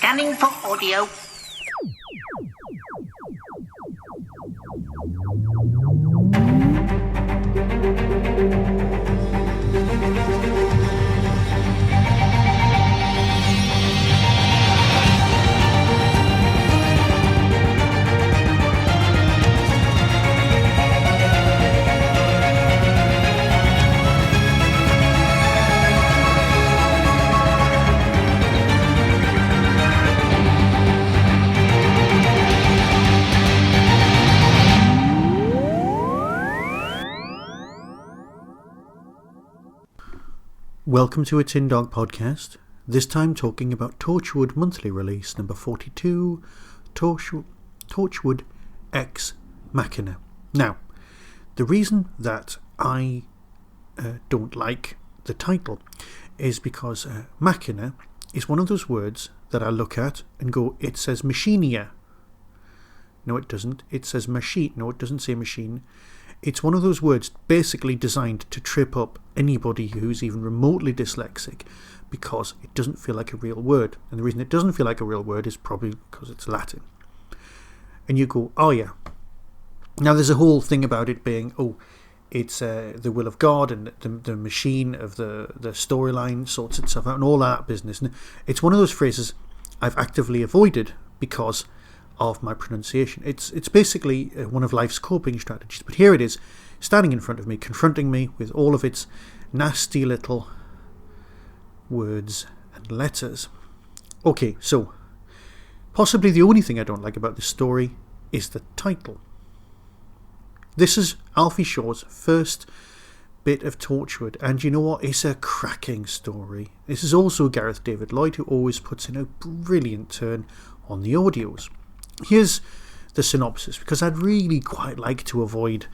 Scanning for audio. Welcome to a Tin Dog podcast, this time talking about Torchwood monthly release number 42, Torchwood X Macina. Now, the reason that I don't like the title is because Macina is one of those words that I look at and go, it says Macina. No, it doesn't. It says machine. No, it doesn't say machine. It's one of those words basically designed to trip up anybody who's even remotely dyslexic because it doesn't feel like a real word. And the reason it doesn't feel like a real word is probably because it's Latin. And you go, oh yeah. Now there's a whole thing about it being, it's the will of God and the machine of the storyline sorts itself out and all that business. And it's one of those phrases I've actively avoided because of my pronunciation. It's basically one of life's coping strategies, but here it is, standing in front of me, confronting me with all of its nasty little words and letters. Okay, so possibly the only thing I don't like about this story is the title. This is Alfie Shaw's first bit of Torchwood, and you know what? It's a cracking story. This is also Gareth David Lloyd, who always puts in a brilliant turn on the audios. Here's the synopsis, because I'd really quite like to avoid,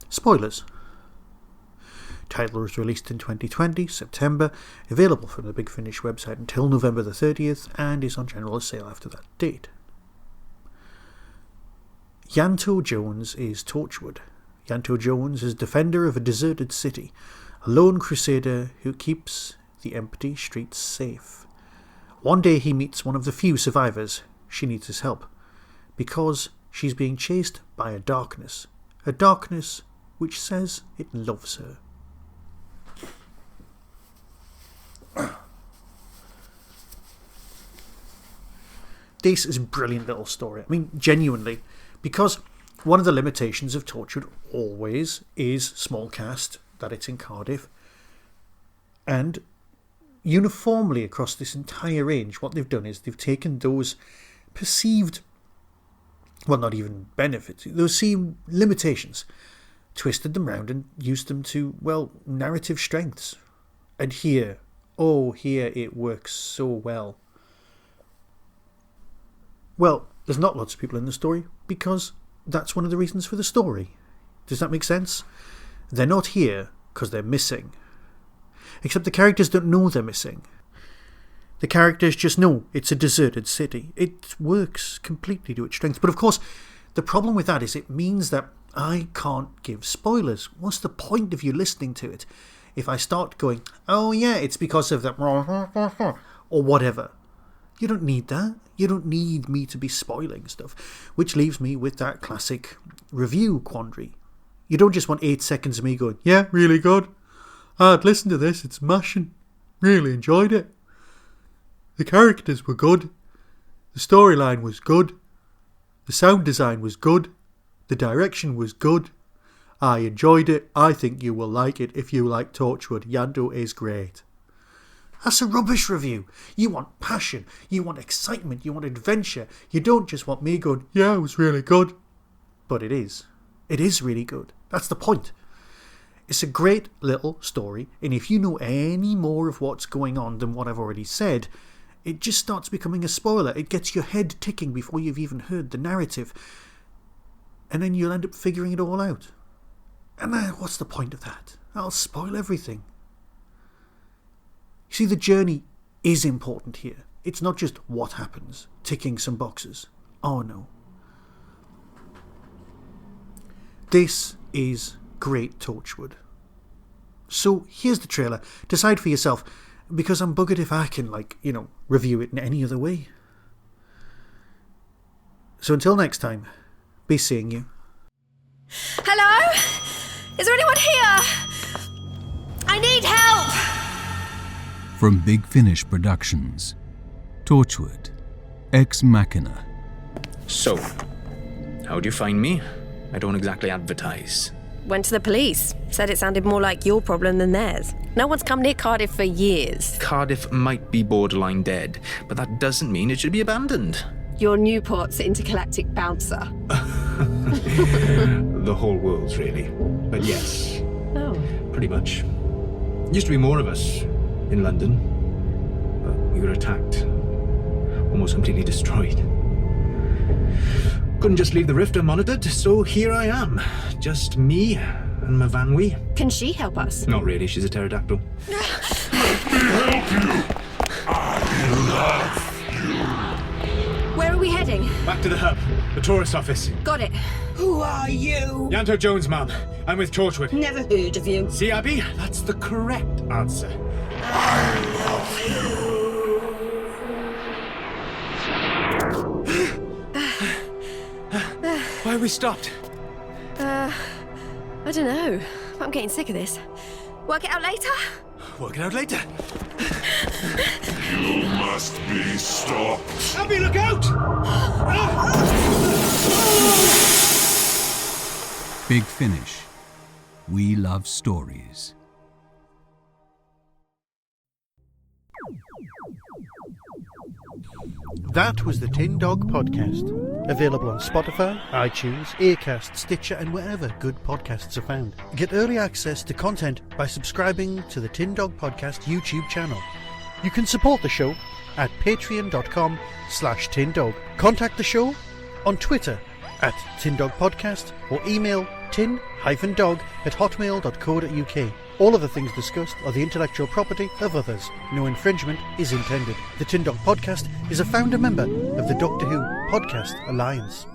spoilers. Title was released in 2020, September, available from the Big Finish website until November the 30th, and is on general sale after that date. Ianto Jones is Torchwood. Ianto Jones is defender of a deserted city, a lone crusader who keeps the empty streets safe. One day he meets one of the few survivors. She needs his help because she's being chased by a darkness which says it loves her. This is a brilliant little story. I mean, genuinely, because one of the limitations of Torchwood always is small cast, that it's in Cardiff, and uniformly across this entire range, what they've done is they've taken those perceived, well, not even benefits, those seem limitations, twisted them round and used them to, well, narrative strengths. And here it works so well. Well, there's not lots of people in the story because that's one of the reasons for the story. Does that make sense? They're not here because they're missing. Except the characters don't know they're missing. The characters just know it's a deserted city. It works completely to its strengths. But of course, the problem with that is it means that I can't give spoilers. What's the point of you listening to it if I start going, oh yeah, it's because of that, or whatever? You don't need that. You don't need me to be spoiling stuff. Which leaves me with that classic review quandary. You don't just want 8 seconds of me going, yeah, really good. I'd listen to this, it's mashing. Really enjoyed it. The characters were good. The storyline was good. The sound design was good. The direction was good. I enjoyed it. I think you will like it if you like Torchwood. Ianto is great. That's a rubbish review. You want passion. You want excitement. You want adventure. You don't just want me going, yeah, it was really good. But it is. It is really good. That's the point. It's a great little story, and if you know any more of what's going on than what I've already said, it just starts becoming a spoiler. It gets your head ticking before you've even heard the narrative, and then you'll end up figuring it all out. And what's the point of that? I'll spoil everything. You see, the journey is important here. It's not just what happens, ticking some boxes. Oh no. This is great Torchwood. So here's the trailer. Decide for yourself. because I'm buggered if I can, review it in any other way. So until next time, be seeing you. Hello? Is there anyone here? I need help! From Big Finish Productions, Torchwood, Ex Macina. So, how'd you find me? I don't exactly advertise. Went to the police. Said it sounded more like your problem than theirs. No one's come near Cardiff for years. Cardiff might be borderline dead, but that doesn't mean it should be abandoned. You're Newport's intergalactic bouncer. The whole world's, really. But yes. Oh. Pretty much. Used to be more of us in London, but we were attacked. Almost completely destroyed. Couldn't just leave the rift unmonitored, so here I am. Just me and my Vanwy. Can she help us? Not really, she's a pterodactyl. Where are we heading? Back to the hub, the tourist office. Got it. Who are you? Ianto Jones, ma'am. I'm with Torchwood. Never heard of you. See, Abby? That's the correct answer. Why are we stopped? I don't know. I'm getting sick of this. Work it out later? Work it out later. You must be stopped. Abby, look out! Big Finish. We love stories. That was the Tin Dog Podcast. Available on Spotify, iTunes, Acast, Stitcher, and wherever good podcasts are found. Get early access to content by subscribing to the Tin Dog Podcast YouTube channel. You can support the show at patreon.com/tindog. Contact the show on Twitter at tindogpodcast or email tin-dog@hotmail.co.uk. All of the things discussed are the intellectual property of others. No infringement is intended. The Tin Dog Podcast is a founder member of the Doctor Who Podcast Alliance.